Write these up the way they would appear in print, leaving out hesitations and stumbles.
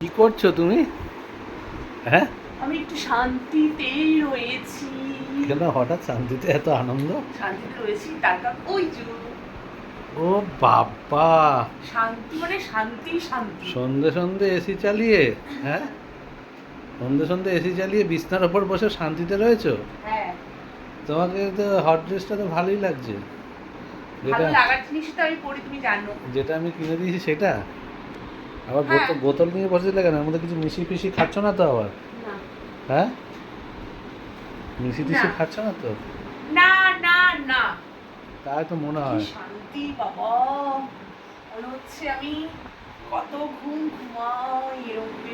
কি করছো তুমি? হ্যাঁ, আমি একটু শান্তিতেই রয়েছি। কেন হঠাৎ শান্তিতে এত আনন্দ? শান্তিতে রয়েছি তার কারণ ওই যে ও বাবা, শান্তি মানে শান্তি শান্তি। সন্ধে সন্ধে এসি চালিয়ে, হ্যাঁ সন্ধে সন্ধে এসি চালিয়ে বিছনার ওপর বসে শান্তিতে রয়েছো? হ্যাঁ, তোমাকে তো হট ড্রেসটা তো ভালোই লাগছে। ভালো যেটা লাগার জিনিস তো আমি পড়ি, তুমি জানো। যেটা আমি কিনে দিয়েছি সেটা আবার হ্যাঁ। বোতল নিয়ে বসেছিলে কেন? এর মধ্যে কিছু মিশি ফিশি খাচ্ছ না তো আবার? না হ্যাঁ, মিশি টিশি না খাচ্ছ না তো? না না না, তাই তো মনে কি হয়। শান্তি বাবা, মনে হচ্ছে আমি কত ঘুম ঘুমাই এরকম।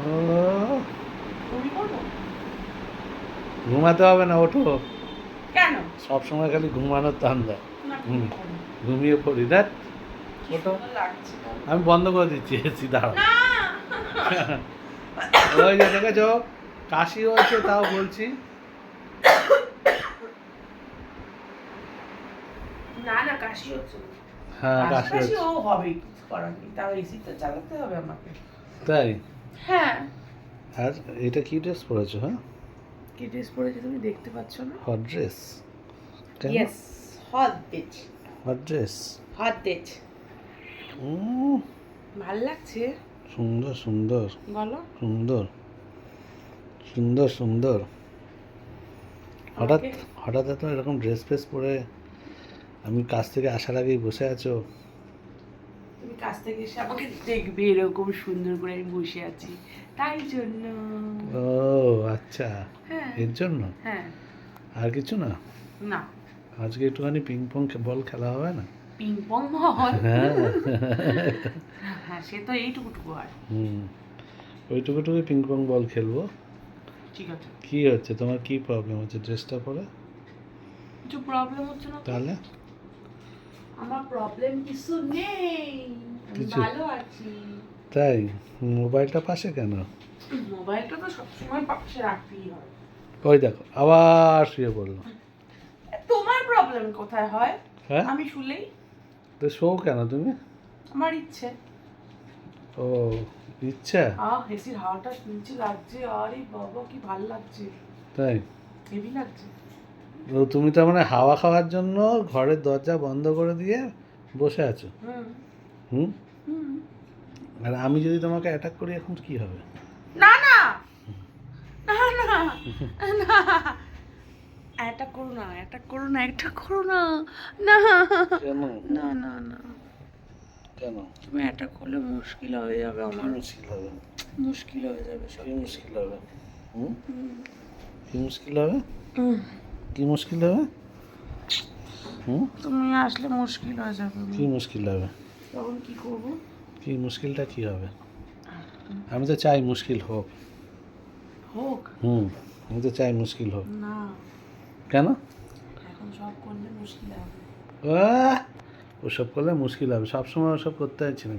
ও, তুমি করবো ঘুমাতে হবে না, ওঠো। কেন? সব সময় খালি ঘুমানোর ধান্দা। না, হুম। তুমি করো। ঘুমিয়ে পড়ি দেখ। কি ওঠো, সুন্দর লাগছে না? আমি বন্ধ করে দিচ্ছি এসি, দাঁড়াও। না ওই যে দেখেছো, কাশি হয়েছে তাও বলছি। না না, কাশি হচ্ছে না। হ্যাঁ, কাশি কাশি হচ্ছে। ও হবে, কিছু করার নেই, তাও এসি তো চালাতে হবে আমাকে। তাই? হ্যাঁ। আর এটা কি ড্রেস পরেছো? হ্যাঁ, কি ড্রেস পরেছে তুমি দেখতে পাচ্ছ না? Hot dress? কেন yes, hot dress. Hot dress? Hot dress ভাল লাগছে। সুন্দর সুন্দর বলো। সুন্দর সুন্দর সুন্দর। হঠাৎ আমাকে হঠাৎ এত এরকম ড্রেস ফ্রেস পরে আমি কাজ থেকে আসার আগেই বসে আছো। তুমি কাছ থেকে এসে আমাকে দেখবে এরকম সুন্দর করে আমি বসে আছি, তাই জন্য। ও আচ্ছা, হ্যাঁ এর জন্য? হ্যাঁ। আর কিছু না? না, আজকে একটুখানি পিং পং বল খেলা হবে না? পিং পং বল? হ্যাঁ। হ্যাঁ, সে তো এইটুকুটুকু আর। হুম, ওইটুকুটুকু পিং পং বল খেলবো। ঠিক আছে। কি হচ্ছে তোমার, কি প্রবলেম হচ্ছে ড্রেসটা পরে? কিছু প্রবলেম হচ্ছে না তো? তাহলে আমার প্রবলেম কিছু নেই, আমি কিছু? ভালো আছি। তাই? মোবাইলটা পাশে কেন? মোবাইলটা তো সবসময় পাশে রাখতেই হয়। ওই দেখো আবার শুয়ে পড়লো। তোমার প্রবলেম কোথায় হয়? হ্যাঁ, আমি শুলেই তো শো কেন তুমি? আমার ইচ্ছে। ও, ইচ্ছা? এসির হাওয়াটা শুনছি, লাগছে, আরে বাবা কি ভাল লাগছে, তাই? হেভি লাগছে। ও, তুমি তার মানে হাওয়া খাওয়ার জন্য ঘরের দরজা বন্ধ করে দিয়ে বসে আছো? হুম হুম। হুম। আর আমি যদি তোমাকে অ্যাটাক করি এখন কি হবে? না না না না না, অ্যাটাক করো না, অ্যাটাক করো না, অ্যাটাক করো না, না কেন? না না না, কেন? তুমি অ্যাটাক করলে মুশকিল হয়ে যাবে কি আমার, মুশকিল হবে? মুশকিল হয়ে যাবে সব। কি মুশকিল হবে? হুম, হুম। কি মুশকিল হবে? হুম। কি মুশকিল হবে? হুম, তুমি আসলে মুশকিল হয়ে যাবে। কি মুশকিল হবে? তখন কি করবো? কি মুশকিলটা কি হবে? আমি তো চাই মুশকিল হোক। হোক। হুম, আমি তো চাই মুশকিল হোক। না, কেন? এখন সব করলে মুশকিল হবে। আহ! ওসব করলে মুশকিল হবে, সবসময় ওসব করতে চাইছি না।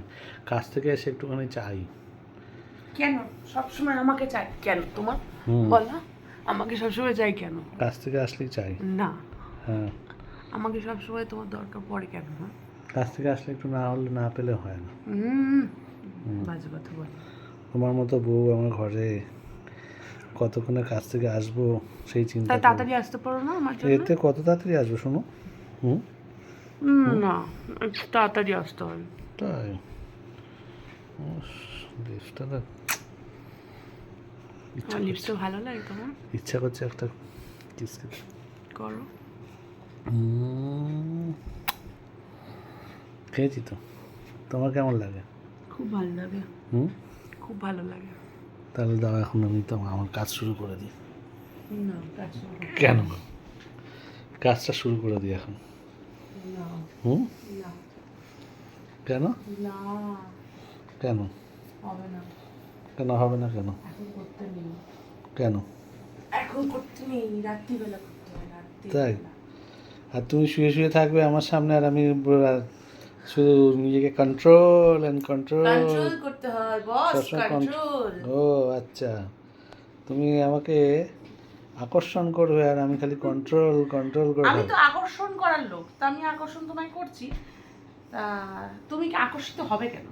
কাজ থেকে এসে একটুখানি চাই। কেন সবসময় আমাকে চাই কেন তোমার? হুম, বলো, আমাকে সবসময় চাই কেন? কাজ থেকে আসলেই চাই। না, হ্যাঁ, আমাকে সবসময় তোমার দরকার পড়ে কেন? হ্যাঁ, কাজ থেকে আসলে একটু না হলে, না পেলে হয় না। বাজে কথা বলো। তোমার মতো বউ আমার ঘরে, কতক্ষণে কাজ থেকে আসবো সেই চিন্তা তাই করি। তাড়াতাড়ি আসতে পারো না আমার জন্য? এতে কত তাড়াতাড়ি আসবো শোনো? হুম, না, একটু তাড়াতাড়ি আসতে হবে। তাই? উস, লিপসটা না, আমার লিপসটা ভালো লাগে তোমার? ইচ্ছা করছে একটা কিস খেতে। করো। খেয়েছি তো। তোমার কেমন লাগে? খুব ভালো লাগে, হুম, খুব ভালো লাগে। তাহলে দাও এখন আমি তো আমার কাজ শুরু করে দিই। না, কাজ করো। কেন? কাজটা শুরু করে দিই এখন। না হুম, না কেন? না, কেন? হবে না, কেন হবে না? কেন? এখন করতে নেই, কেন? এখন করতে নেই, রাত্রিবেলা করতে হয়, তাই? রাত্রিবেলা। আর তুমি শুয়ে শুয়ে থাকবে আমার সামনে, আর আমি শুধু নিজেকে কন্ট্রোল অ্যান্ড কন্ট্রোল। কন্ট্রোল করতে হয় বস, সবসময় কন্ট্রোল। ও আচ্ছা, তুমি আমাকে আকর্ষণ করবে আর আমি খালি কন্ট্রোল কন্ট্রোল করে আমি থাকবো। তো আকর্ষণ করার লোক, তা আমি আকর্ষণ তোমায় করছি, তা তুমি কি আকর্ষিত হবে কেন?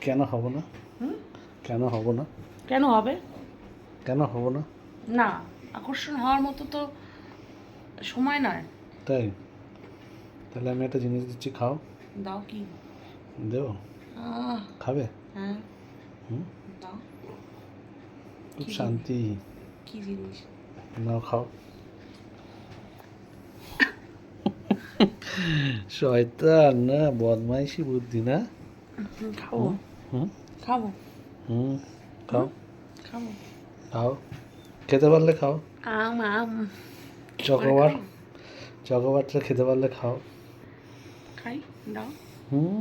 কেন হব না? হুম? কেন হব না? কেন হবে কেন হব না? না? আকর্ষণ হওয়ার মতো তো সময় নয়। তাই? তাহলে আমি একটা জিনিস দিচ্ছি, খাও। দাও। কি দেবো? খাবে? হ্যাঁ হুম, দাও। খুব কি শান্তি। কি জিনিস? নাও খাও। শয়তান না, বদমাইশি বুদ্ধি না। খাবো হুম খাবো হুম খাও খাবো। খাও, খেতে পারলে খাও। আম আম চকোবার, চকোবারটা খেতে পারলে খাও। খাই। দাও। হুম,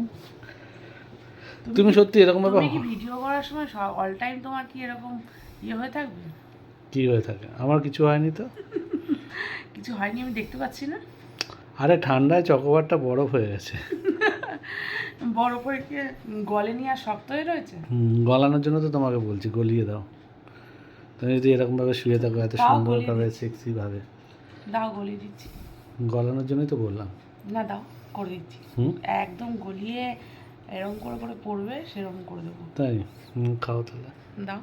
তুমি সত্যি এরকম ভাবে তুমি কি ভিডিও করার সময় অল টাইম তোমার কি এরকম ইয়ে হয়ে থাকবে? কি হয়ে থাকে? আমার কিছু হয়নি তো। কিছু হয়নি, আমি দেখতে পাচ্ছি না। আরে ঠান্ডায় চকোবারটা বরফ হয়ে গেছে। বরফ হয়ে কি গলেনি আর শক্ত হয়ে রয়েছে? গলানোর জন্য তো তোমাকে বলছি, গলিয়ে দাও। তুমি যদি এরকমভাবে শুয়ে থাকো এত তাও সুন্দরভাবে, গলিয়ে দিচ্ছি। সেক্সিভাবে, দাও, গলিয়ে দিচ্ছি। গলানোর জন্যই তো বললাম। না দাও, করে দিচ্ছি। হুম, একদম গলিয়ে এরকম করে করে পড়বে সেরকম করে দেবো। তাই? খাও তাহলে। দাও।